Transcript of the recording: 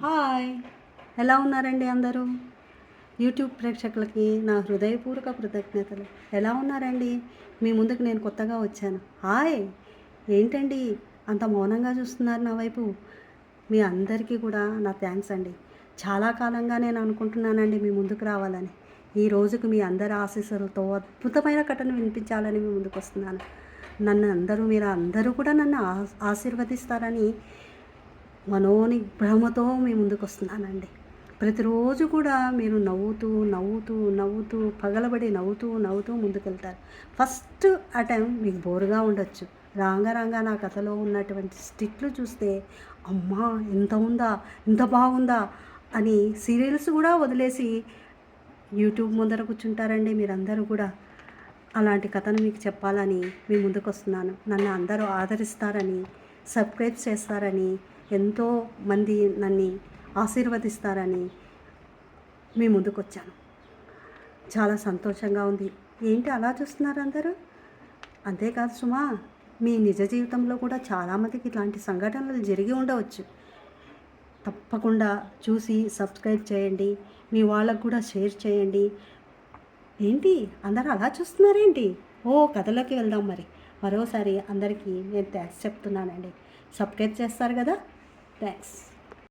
Hi, ఎలా ఉన్నారండి అందరూ? యూట్యూబ్ ప్రేక్షకులకి నా హృదయపూర్వక కృతజ్ఞతలు. ఎలా ఉన్నారండి? మీ ముందుకు నేను కొత్తగా వచ్చాను. హాయ్, ఏంటండి అంత మౌనంగా చూస్తున్నారు నా వైపు? మీ అందరికీ కూడా నా థ్యాంక్స్ అండి. చాలా కాలంగా నేను అనుకుంటున్నానండి మీ ముందుకు రావాలని. ఈ రోజుకు మీ అందరి ఆశీస్సులతో అద్భుతమైన కథను వినిపించాలని మీ ముందుకు వస్తున్నాను. మీరు అందరూ కూడా నన్ను ఆశీర్వదిస్తారని మనోనిగ్రహంతో మీ ముందుకు వస్తున్నానండి. ప్రతిరోజు కూడా మీరు నవ్వుతూ పగలబడి నవ్వుతూ ముందుకెళ్తారు. ఫస్ట్ అటెంప్ట్ మీకు బోరుగా ఉండొచ్చు. రాంగా నా కథలో ఉన్నటువంటి స్టిట్లు చూస్తే అమ్మా ఇంత ఉందా, ఇంత బాగుందా అని సీరియల్స్ కూడా వదిలేసి యూట్యూబ్ ముందర కూర్చుంటారండి మీరందరూ కూడా. అలాంటి కథను మీకు చెప్పాలని మీ ముందుకు వస్తున్నాను. నన్ను అందరూ ఆదరిస్తారని, సబ్స్క్రైబ్ చేస్తారని, ఎంతో మంది నన్ను ఆశీర్వదిస్తారని మీ ముందుకు వచ్చాను. చాలా సంతోషంగా ఉంది. ఏంటి అలా చూస్తున్నారు అందరూ? అంతేకాదు సుమా, మీ నిజ జీవితంలో కూడా చాలామందికి ఇట్లాంటి సంఘటనలు జరిగి ఉండవచ్చు. తప్పకుండా చూసి సబ్స్క్రైబ్ చేయండి, మీ వాళ్ళకు కూడా షేర్ చేయండి. ఏంటి అందరూ అలా చూస్తున్నారేంటి? కథలోకి వెళ్దాం. మరోసారి అందరికీ నేను థ్యాంక్స్ చెప్తున్నానండి. సబ్స్క్రైబ్ చేస్తారు కదా? Thanks.